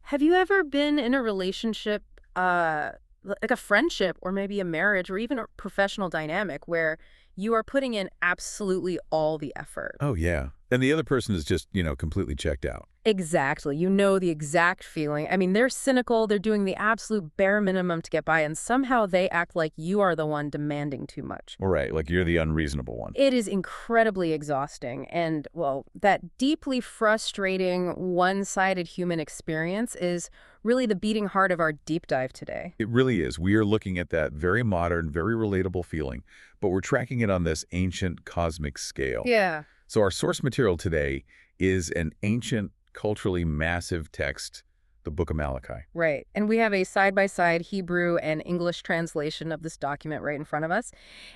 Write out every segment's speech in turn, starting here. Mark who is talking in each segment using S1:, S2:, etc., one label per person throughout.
S1: Have you ever been in a relationship, like a friendship or maybe a marriage or even a professional dynamic where you are putting in absolutely all the effort?
S2: Oh, yeah. And the other person is just, completely checked out.
S1: Exactly. You know the exact feeling. I mean, they're cynical, they're doing the absolute bare minimum to get by, and somehow they act like you are the one demanding too much.
S2: Right, like you're the unreasonable one.
S1: It is incredibly exhausting. And, well, that deeply frustrating, one-sided human experience is really the beating heart of our deep dive today.
S2: It really is. We are looking at that very modern, very relatable feeling, but we're tracking it on this ancient cosmic scale.
S1: Yeah.
S2: So our source material today is an ancient, culturally massive text, the Book of Malachi.
S1: Right. And we have a side-by-side Hebrew and English translation of this document right in front of us.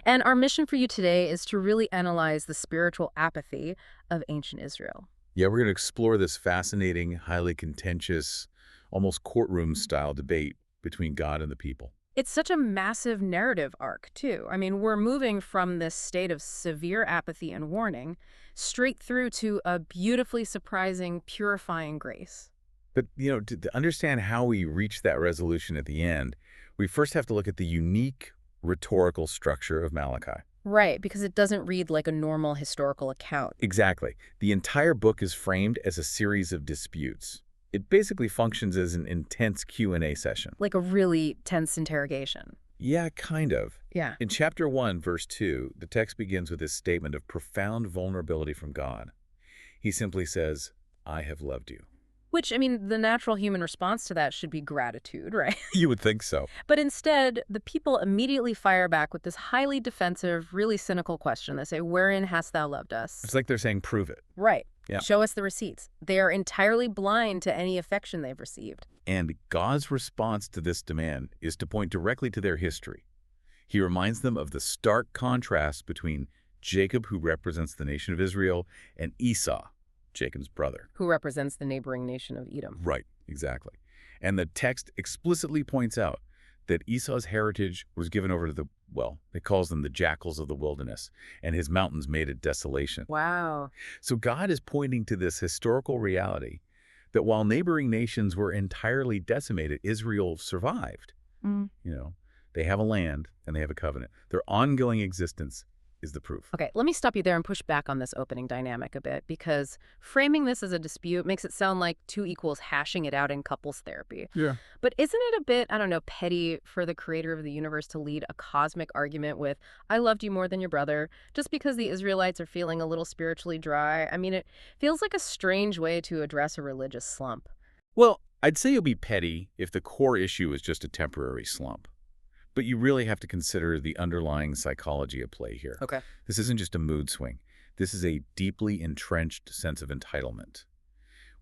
S1: And our mission for you today is to really analyze the spiritual apathy of ancient Israel.
S2: Yeah, we're going to explore this fascinating, highly contentious, almost courtroom-style debate between God and the people.
S1: It's such a massive narrative arc, too. I mean, we're moving from this state of severe apathy and warning straight through to a beautifully surprising, purifying grace.
S2: But, to understand how we reach that resolution at the end, we first have to look at the unique rhetorical structure of Malachi.
S1: Right, because it doesn't read like a normal historical account.
S2: Exactly. The entire book is framed as a series of disputes. It basically functions as an intense Q&A session.
S1: Like a really tense interrogation.
S2: Yeah, kind of.
S1: Yeah.
S2: In chapter 1, verse 2, the text begins with this statement of profound vulnerability from God. He simply says, I have loved you.
S1: Which, I mean, the natural human response to that should be gratitude, right?
S2: You would think so.
S1: But instead, the people immediately fire back with this highly defensive, really cynical question. They say, wherein hast thou loved us?
S2: It's like they're saying, prove it.
S1: Right.
S2: Yeah.
S1: Show us the receipts. They are entirely blind to any affection they've received.
S2: And God's response to this demand is to point directly to their history. He reminds them of the stark contrast between Jacob, who represents the nation of Israel, and Esau, Jacob's brother.
S1: Who represents the neighboring nation of Edom.
S2: Right, exactly. And the text explicitly points out that Esau's heritage was given over to it calls them the jackals of the wilderness, and his mountains made it desolation.
S1: Wow.
S2: So God is pointing to this historical reality that while neighboring nations were entirely decimated, Israel survived.
S1: Mm.
S2: They have a land and they have a covenant. Their ongoing existence is the proof.
S1: Okay, let me stop you there and push back on this opening dynamic a bit, because framing this as a dispute makes it sound like two equals hashing it out in couples therapy.
S2: Yeah.
S1: But isn't it a bit, I don't know, petty for the creator of the universe to lead a cosmic argument with, I loved you more than your brother, just because the Israelites are feeling a little spiritually dry? I mean, it feels like a strange way to address a religious slump.
S2: Well, I'd say you'll be petty if the core issue is just a temporary slump. But you really have to consider the underlying psychology at play here.
S1: Okay.
S2: This isn't just a mood swing. This is a deeply entrenched sense of entitlement.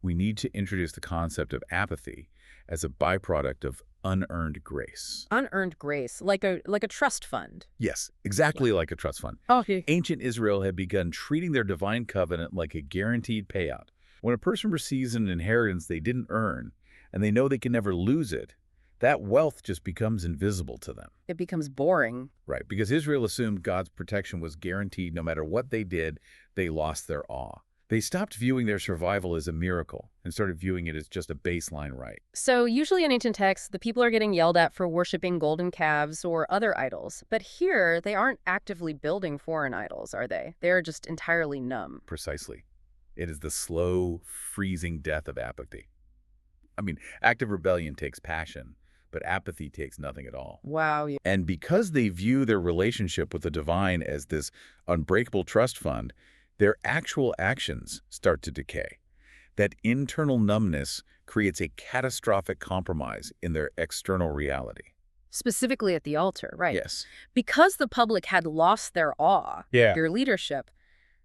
S2: We need to introduce the concept of apathy as a byproduct of unearned grace.
S1: Unearned grace, like a trust fund.
S2: Yes, exactly like a trust fund.
S1: Okay.
S2: Ancient Israel had begun treating their divine covenant like a guaranteed payout. When a person receives an inheritance they didn't earn, and they know they can never lose it, that wealth just becomes invisible to them.
S1: It becomes boring.
S2: Right, because Israel assumed God's protection was guaranteed no matter what they did, they lost their awe. They stopped viewing their survival as a miracle and started viewing it as just a baseline right.
S1: So usually in ancient texts, the people are getting yelled at for worshiping golden calves or other idols. But here, they aren't actively building foreign idols, are they? They're just entirely numb.
S2: Precisely. It is the slow, freezing death of apathy. I mean, active rebellion takes passion, but apathy takes nothing at all.
S1: Wow. Yeah.
S2: And because they view their relationship with the divine as this unbreakable trust fund, their actual actions start to decay. That internal numbness creates a catastrophic compromise in their external reality.
S1: Specifically at the altar, right?
S2: Yes.
S1: Because the public had lost their awe,
S2: Yeah.
S1: their leadership,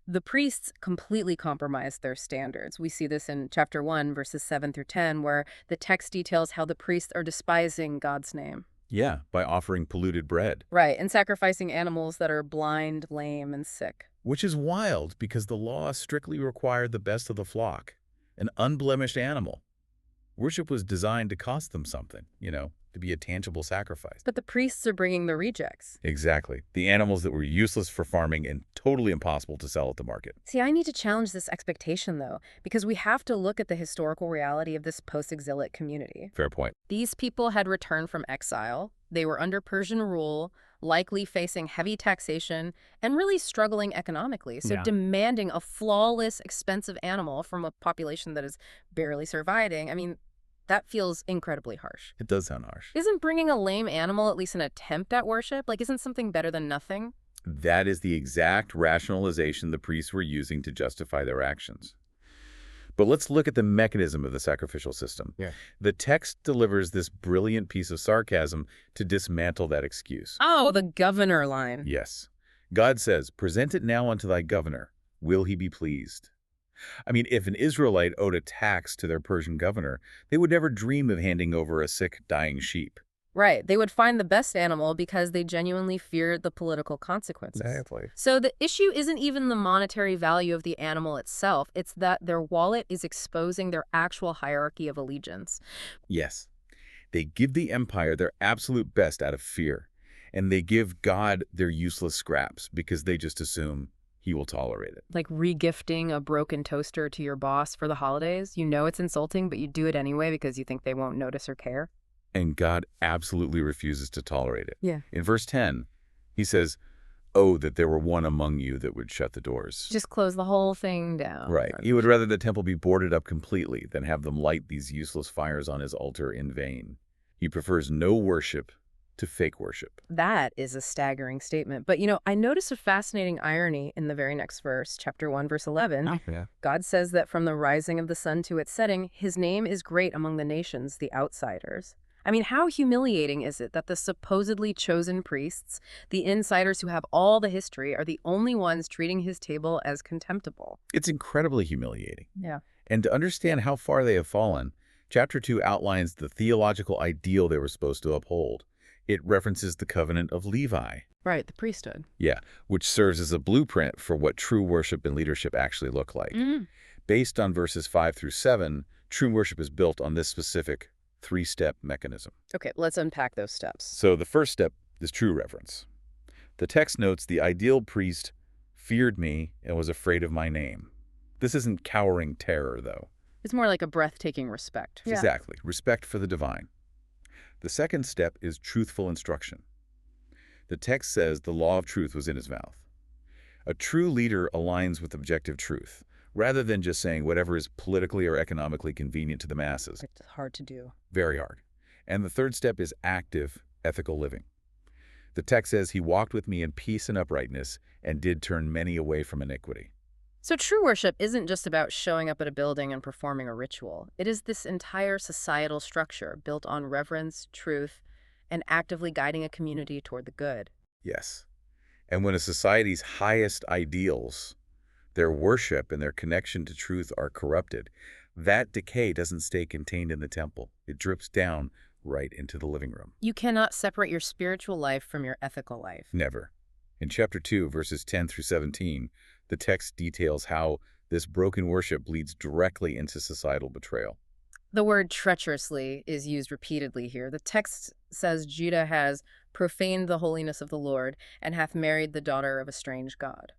S1: the priests completely compromised their standards. We see this in chapter 1, verses 7 through 10, where the text details how the priests are despising God's name.
S2: Yeah, by offering polluted bread.
S1: Right, and sacrificing animals that are blind, lame, and sick.
S2: Which is wild because the law strictly required the best of the flock, an unblemished animal. Worship was designed to cost them something, to be a tangible sacrifice.
S1: But the priests are bringing the rejects.
S2: Exactly. The animals that were useless for farming and totally impossible to sell at the market.
S1: See, I need to challenge this expectation, though, because we have to look at the historical reality of this post-exilic community.
S2: Fair point.
S1: These people had returned from exile. They were under Persian rule, likely facing heavy taxation and really struggling economically. So
S2: Yeah.
S1: demanding a flawless, expensive animal from a population that is barely surviving, I mean, that feels incredibly harsh.
S2: It does sound harsh.
S1: Isn't bringing a lame animal at least an attempt at worship? Like, isn't something better than nothing?
S2: That is the exact rationalization the priests were using to justify their actions. But let's look at the mechanism of the sacrificial system.
S3: Yeah.
S2: The text delivers this brilliant piece of sarcasm to dismantle that excuse.
S1: Oh, the governor line.
S2: Yes. God says, "Present it now unto thy governor. Will he be pleased?" I mean, if an Israelite owed a tax to their Persian governor, they would never dream of handing over a sick, dying sheep.
S1: Right. They would find the best animal because they genuinely feared the political consequences.
S3: Exactly.
S1: So the issue isn't even the monetary value of the animal itself. It's that their wallet is exposing their actual hierarchy of allegiance.
S2: Yes. They give the empire their absolute best out of fear, and they give God their useless scraps because they just assume he will tolerate it.
S1: Like regifting a broken toaster to your boss for the holidays. You know it's insulting, but you do it anyway because you think they won't notice or care.
S2: And God absolutely refuses to tolerate it.
S1: Yeah.
S2: In verse 10, he says, "Oh, that there were one among you that would shut the doors."
S1: Just close the whole thing down.
S2: Right. He would rather the temple be boarded up completely than have them light these useless fires on his altar in vain. He prefers no worship to fake worship.
S1: That is a staggering statement. But, I notice a fascinating irony in the very next verse, chapter 1, verse 11.
S3: Yeah.
S1: God says that from the rising of the sun to its setting, his name is great among the nations, the outsiders. I mean, how humiliating is it that the supposedly chosen priests, the insiders who have all the history, are the only ones treating his table as contemptible?
S2: It's incredibly humiliating.
S1: Yeah.
S2: And to understand how far they have fallen, chapter 2 outlines the theological ideal they were supposed to uphold. It references the covenant of Levi.
S1: Right, the priesthood.
S2: Yeah, which serves as a blueprint for what true worship and leadership actually look like. Based on verses 5 through 7, true worship is built on this specific three-step mechanism.
S1: Okay, let's unpack those steps.
S2: So the first step is true reverence. The text notes the ideal priest feared me and was afraid of my name. This isn't cowering terror, though.
S1: It's more like a breathtaking respect.
S2: Exactly. Respect for the divine. The second step is truthful instruction. The text says the law of truth was in his mouth. A true leader aligns with objective truth, rather than just saying whatever is politically or economically convenient to the masses.
S1: It's hard to do.
S2: Very hard. And the third step is active, ethical living. The text says he walked with me in peace and uprightness and did turn many away from iniquity.
S1: So true worship isn't just about showing up at a building and performing a ritual. It is this entire societal structure built on reverence, truth, and actively guiding a community toward the good.
S2: Yes. And when a society's highest ideals, their worship and their connection to truth are corrupted, that decay doesn't stay contained in the temple. It drips down right into the living room.
S1: You cannot separate your spiritual life from your ethical life.
S2: Never. In chapter 2, verses 10 through 17, the text details how this broken worship leads directly into societal betrayal.
S1: The word treacherously is used repeatedly here. The text says Judah has profaned the holiness of the Lord and hath married the daughter of a strange god.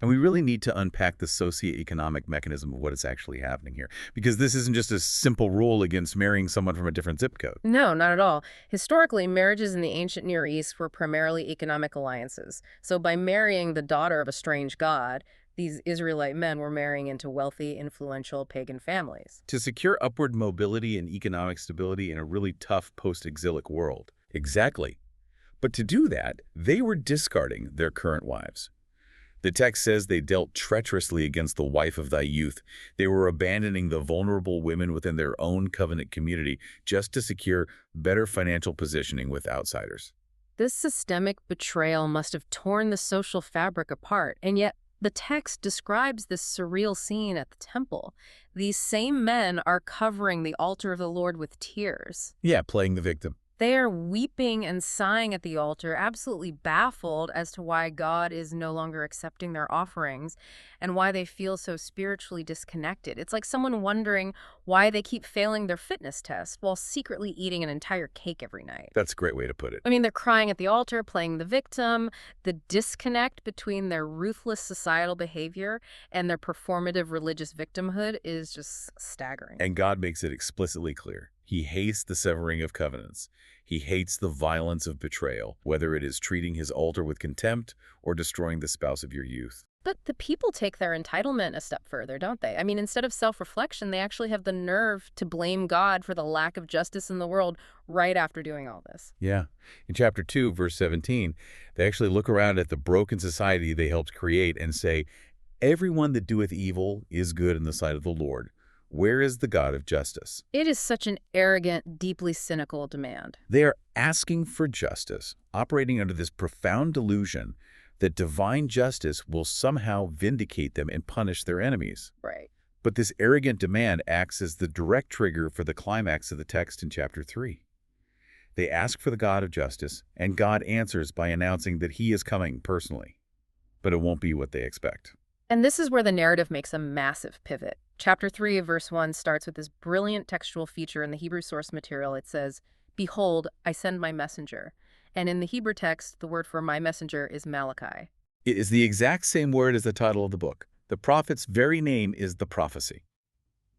S2: And we really need to unpack the socioeconomic mechanism of what is actually happening here, because this isn't just a simple rule against marrying someone from a different zip code.
S1: No, not at all. Historically, marriages in the ancient Near East were primarily economic alliances. So by marrying the daughter of a strange god, these Israelite men were marrying into wealthy, influential pagan families.
S2: To secure upward mobility and economic stability in a really tough post-exilic world. Exactly. But to do that, they were discarding their current wives. The text says they dealt treacherously against the wife of thy youth. They were abandoning the vulnerable women within their own covenant community just to secure better financial positioning with outsiders.
S1: This systemic betrayal must have torn the social fabric apart, and yet the text describes this surreal scene at the temple. These same men are covering the altar of the Lord with tears.
S2: Yeah, playing the victim.
S1: They are weeping and sighing at the altar, absolutely baffled as to why God is no longer accepting their offerings and why they feel so spiritually disconnected. It's like someone wondering why they keep failing their fitness test while secretly eating an entire cake every night.
S2: That's a great way to put it.
S1: I mean, they're crying at the altar, playing the victim. The disconnect between their ruthless societal behavior and their performative religious victimhood is just staggering.
S2: And God makes it explicitly clear. He hates the severing of covenants. He hates the violence of betrayal, whether it is treating his altar with contempt or destroying the spouse of your youth.
S1: But the people take their entitlement a step further, don't they? I mean, instead of self-reflection, they actually have the nerve to blame God for the lack of justice in the world right after doing all this.
S2: Yeah. In chapter 2, verse 17, they actually look around at the broken society they helped create and say, "Everyone that doeth evil is good in the sight of the Lord. Where is the God of justice?"
S1: It is such an arrogant, deeply cynical demand.
S2: They are asking for justice, operating under this profound delusion that divine justice will somehow vindicate them and punish their enemies.
S1: Right.
S2: But this arrogant demand acts as the direct trigger for the climax of the text in chapter 3. They ask for the God of justice, and God answers by announcing that he is coming personally. But it won't be what they expect.
S1: And this is where the narrative makes a massive pivot. Chapter 3 of verse 1 starts with this brilliant textual feature in the Hebrew source material. It says, "Behold, I send my messenger." And in the Hebrew text, the word for my messenger is Malachi.
S2: It is the exact same word as the title of the book. The prophet's very name is the prophecy.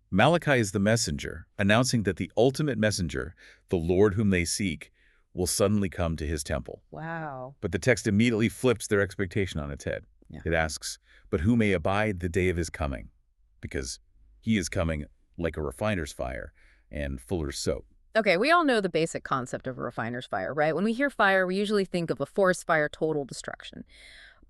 S2: Malachi is the messenger, announcing that the ultimate messenger, the Lord whom they seek, will suddenly come to his temple.
S1: Wow.
S2: But the text immediately flips their expectation on its head.
S1: Yeah.
S2: It asks, "But who may abide the day of his coming?" Because he is coming like a refiner's fire and fuller's soap.
S1: Okay, we all know the basic concept of a refiner's fire, right? When we hear fire, we usually think of a forest fire, total destruction.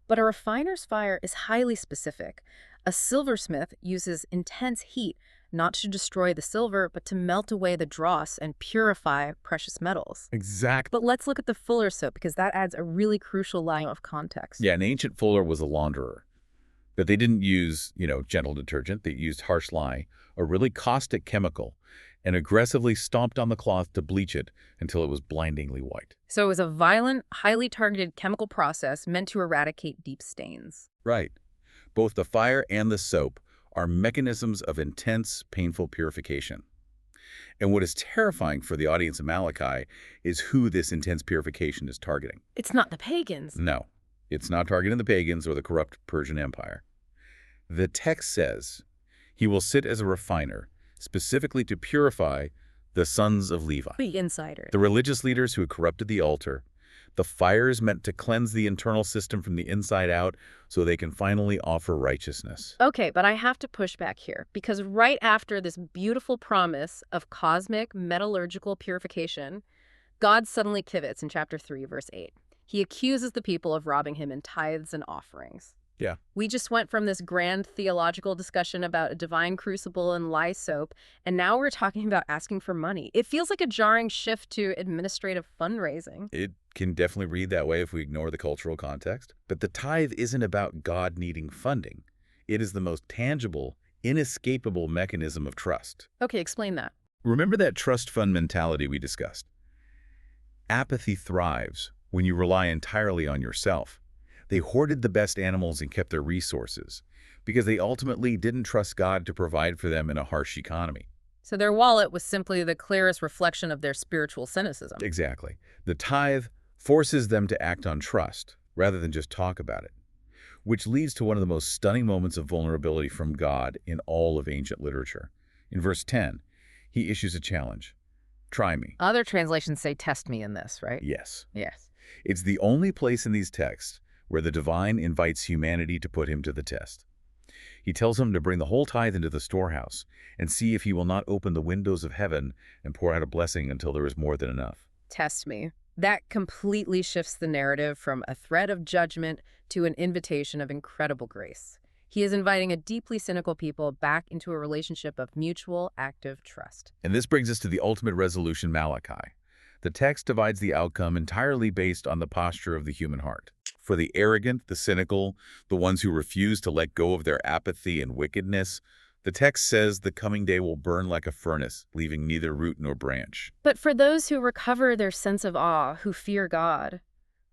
S1: But a refiner's fire is highly specific. A silversmith uses intense heat not to destroy the silver, but to melt away the dross and purify precious metals.
S2: Exactly.
S1: But let's look at the fuller's soap, because that adds a really crucial line of context.
S2: Yeah, an ancient fuller was a launderer. But they didn't use, gentle detergent. They used harsh lye, a really caustic chemical, and aggressively stomped on the cloth to bleach it until it was blindingly white.
S1: So it was a violent, highly targeted chemical process meant to eradicate deep stains.
S2: Right. Both the fire and the soap are mechanisms of intense, painful purification. And what is terrifying for the audience of Malachi is who this intense purification is targeting.
S1: It's not the pagans.
S2: No, it's not targeting the pagans or the corrupt Persian Empire. The text says, "He will sit as a refiner, specifically to purify the sons of Levi."
S1: The insiders.
S2: The religious leaders who had corrupted the altar. The fire is meant to cleanse the internal system from the inside out so they can finally offer righteousness.
S1: Okay, but I have to push back here, because right after this beautiful promise of cosmic metallurgical purification, God suddenly pivots in chapter 3, verse 8. He accuses the people of robbing him in tithes and offerings.
S2: Yeah.
S1: We just went from this grand theological discussion about a divine crucible and lye soap, and now we're talking about asking for money. It feels like a jarring shift to administrative fundraising.
S2: It can definitely read that way if we ignore the cultural context. But the tithe isn't about God needing funding. It is the most tangible, inescapable mechanism of trust.
S1: Okay, explain that.
S2: Remember that trust fund mentality we discussed? Apathy thrives when you rely entirely on yourself. They hoarded the best animals and kept their resources because they ultimately didn't trust God to provide for them in a harsh economy.
S1: So their wallet was simply the clearest reflection of their spiritual cynicism.
S2: Exactly. The tithe forces them to act on trust rather than just talk about it, which leads to one of the most stunning moments of vulnerability from God in all of ancient literature. In verse 10, he issues a challenge. "Try me."
S1: Other translations say test me in this, right?
S2: Yes.
S1: Yes.
S2: It's the only place in these texts where the divine invites humanity to put him to the test. He tells him to bring the whole tithe into the storehouse and see if he will not open the windows of heaven and pour out a blessing until there is more than enough.
S1: Test me. That completely shifts the narrative from a threat of judgment to an invitation of incredible grace. He is inviting a deeply cynical people back into a relationship of mutual, active trust.
S2: And this brings us to the ultimate resolution, Malachi. The text divides the outcome entirely based on the posture of the human heart. For the arrogant, the cynical, the ones who refuse to let go of their apathy and wickedness, The text says the coming day will burn like a furnace, leaving neither root nor branch.
S1: But for those who recover their sense of awe, who fear God,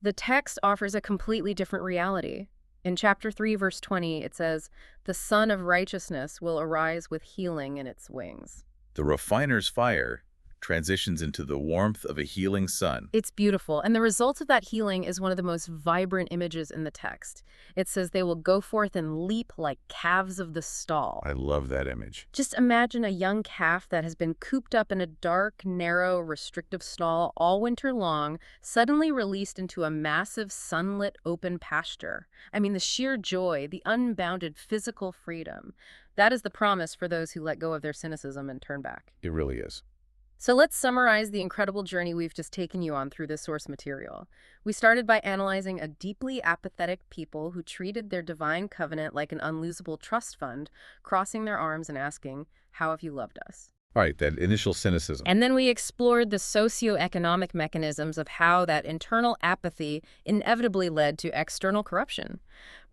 S1: the text offers a completely different reality. In chapter 3, verse 20, it says, "The Son of Righteousness will arise with healing in its wings."
S2: The refiner's fire transitions into the warmth of a healing sun.
S1: It's beautiful, and the result of that healing is one of the most vibrant images in the text. It says they will go forth and leap like calves of the stall.
S2: I love that image.
S1: Just imagine a young calf that has been cooped up in a dark, narrow, restrictive stall all winter long, suddenly released into a massive, sunlit, open pasture. I mean, the sheer joy, the unbounded physical freedom. That is the promise for those who let go of their cynicism and turn back.
S2: It really is.
S1: So let's summarize the incredible journey we've just taken you on through this source material. We started by analyzing a deeply apathetic people who treated their divine covenant like an unlosable trust fund, crossing their arms and asking, "How have you loved us?"
S2: All right, that initial cynicism.
S1: And then we explored the socioeconomic mechanisms of how that internal apathy inevitably led to external corruption.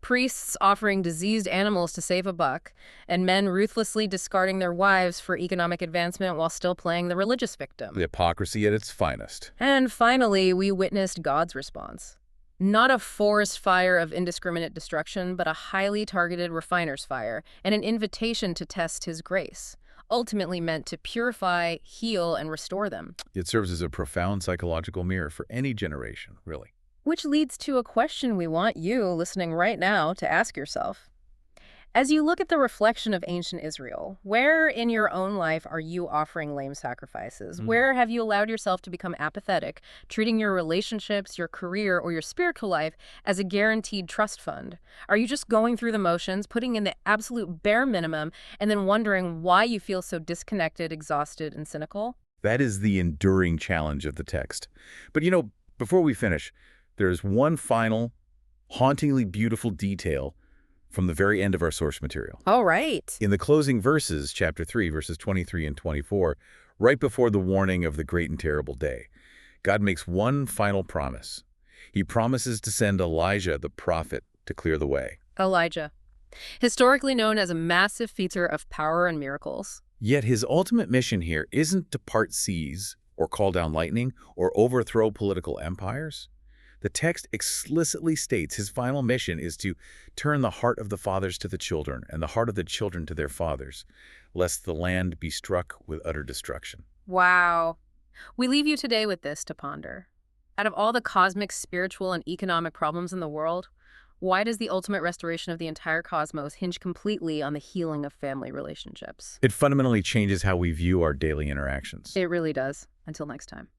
S1: Priests offering diseased animals to save a buck, and men ruthlessly discarding their wives for economic advancement while still playing the religious victim.
S2: The hypocrisy at its finest.
S1: And finally, we witnessed God's response. Not a forest fire of indiscriminate destruction, but a highly targeted refiner's fire, and an invitation to test his grace, ultimately meant to purify, heal, and restore them.
S2: It serves as a profound psychological mirror for any generation, really.
S1: Which leads to a question we want you, listening right now, to ask yourself. As you look at the reflection of ancient Israel, where in your own life are you offering lame sacrifices? Where have you allowed yourself to become apathetic, treating your relationships, your career, or your spiritual life as a guaranteed trust fund? Are you just going through the motions, putting in the absolute bare minimum, and then wondering why you feel so disconnected, exhausted, and cynical?
S2: That is the enduring challenge of the text. But before we finish, there's one final, hauntingly beautiful detail from the very end of our source material.
S1: All right.
S2: In the closing verses, chapter 3, verses 23 and 24, right before the warning of the great and terrible day, God makes one final promise. He promises to send Elijah, the prophet, to clear the way.
S1: Elijah, historically known as a massive feature of power and miracles.
S2: Yet his ultimate mission here isn't to part seas or call down lightning or overthrow political empires. The text explicitly states his final mission is to turn the heart of the fathers to the children and the heart of the children to their fathers, lest the land be struck with utter destruction.
S1: Wow. We leave you today with this to ponder. Out of all the cosmic, spiritual, and economic problems in the world, why does the ultimate restoration of the entire cosmos hinge completely on the healing of family relationships?
S2: It fundamentally changes how we view our daily interactions.
S1: It really does. Until next time.